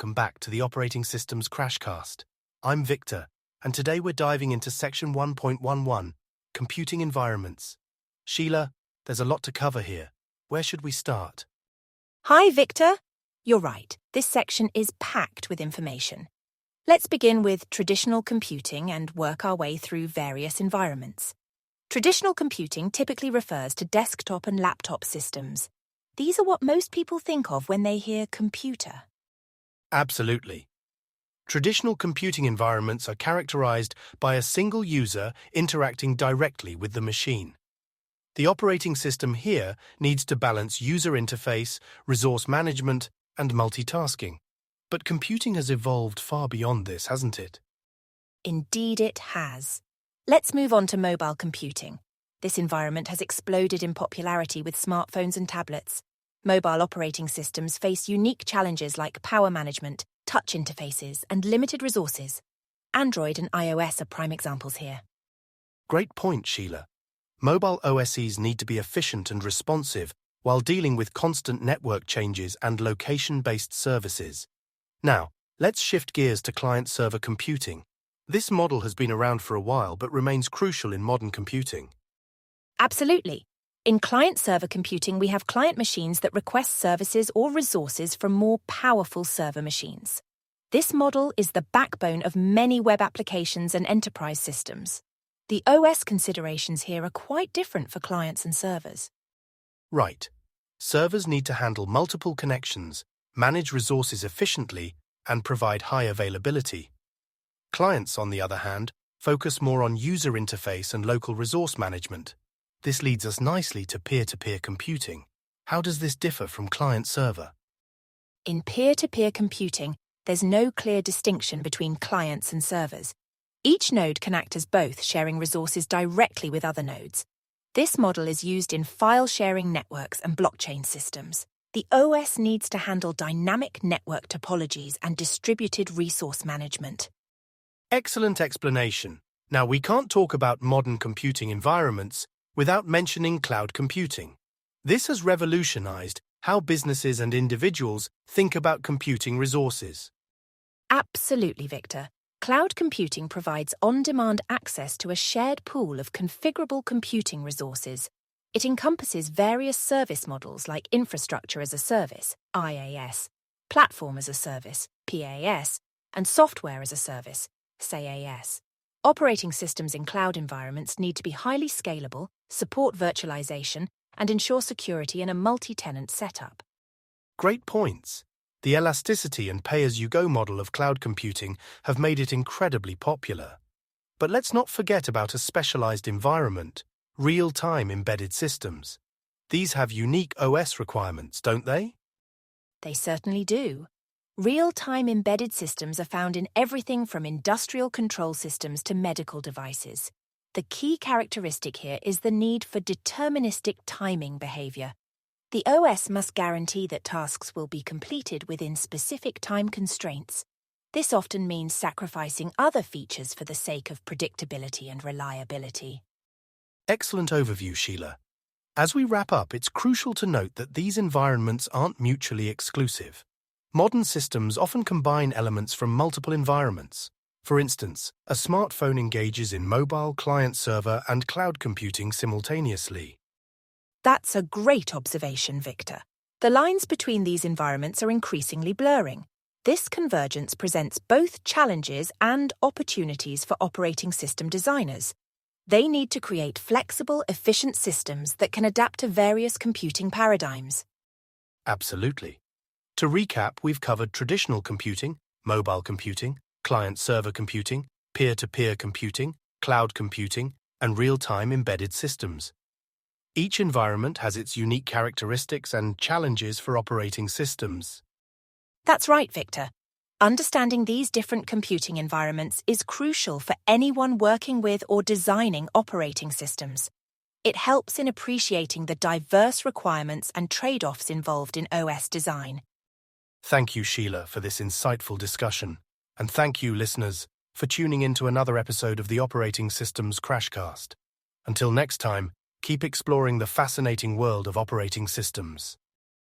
welcome back to the Operating Systems Crashcast. I'm Victor, and today we're diving into Section 1.11, Computing Environments. Sheila, there's a lot to cover here. Where should we start? Hi, Victor. You're right. This section is packed with information. Let's begin with traditional computing and work our way through various environments. Traditional computing typically refers to desktop and laptop systems. These are what most people think of when they hear computer. Absolutely. Traditional computing environments are characterized by a single user interacting directly with the machine. The operating system here needs to balance user interface, resource management, and multitasking. But computing has evolved far beyond this, hasn't it? Indeed it has. Let's move on to mobile computing. This environment has exploded in popularity with smartphones and tablets. Mobile operating systems face unique challenges like power management, touch interfaces, and limited resources. Android and iOS are prime examples here. Great point, Sheila. Mobile OSes need to be efficient and responsive while dealing with constant network changes and location-based services. Now, let's shift gears to client-server computing. This model has been around for a while but remains crucial in modern computing. Absolutely. In client-server computing, we have client machines that request services or resources from more powerful server machines. This model is the backbone of many web applications and enterprise systems. The OS considerations here are quite different for clients and servers. Right. Servers need to handle multiple connections, manage resources efficiently, and provide high availability. Clients, on the other hand, focus more on user interface and local resource management. This leads us nicely to peer-to-peer computing. How does this differ from client-server? In peer-to-peer computing, there's no clear distinction between clients and servers. Each node can act as both, sharing resources directly with other nodes. This model is used in file-sharing networks and blockchain systems. The OS needs to handle dynamic network topologies and distributed resource management. Excellent explanation. Now, we can't talk about modern computing environments without mentioning cloud computing. This has revolutionized how businesses and individuals think about computing resources. Absolutely, Victor. Cloud computing provides on-demand access to a shared pool of configurable computing resources. It encompasses various service models like infrastructure as a service, IaaS, platform as a service, PaaS, and software as a service, SaaS. Operating systems in cloud environments need to be highly scalable, support virtualization, and ensure security in a multi-tenant setup. Great points. The elasticity and pay-as-you-go model of cloud computing have made it incredibly popular. But let's not forget about a specialized environment, real-time embedded systems. These have unique OS requirements, don't they? They certainly do. Real-time embedded systems are found in everything from industrial control systems to medical devices. The key characteristic here is the need for deterministic timing behavior. The OS must guarantee that tasks will be completed within specific time constraints. This often means sacrificing other features for the sake of predictability and reliability. Excellent overview, Sheila. As we wrap up, it's crucial to note that these environments aren't mutually exclusive. Modern systems often combine elements from multiple environments. For instance, a smartphone engages in mobile, client-server, and cloud computing simultaneously. That's a great observation, Victor. The lines between these environments are increasingly blurring. This convergence presents both challenges and opportunities for operating system designers. They need to create flexible, efficient systems that can adapt to various computing paradigms. Absolutely. To recap, we've covered traditional computing, mobile computing, client-server computing, peer-to-peer computing, cloud computing, and real-time embedded systems. Each environment has its unique characteristics and challenges for operating systems. That's right, Victor. Understanding these different computing environments is crucial for anyone working with or designing operating systems. It helps in appreciating the diverse requirements and trade-offs involved in OS design. Thank you, Sheila, for this insightful discussion. And thank you, listeners, for tuning in to another episode of the Operating Systems Crashcast. Until next time, keep exploring the fascinating world of operating systems.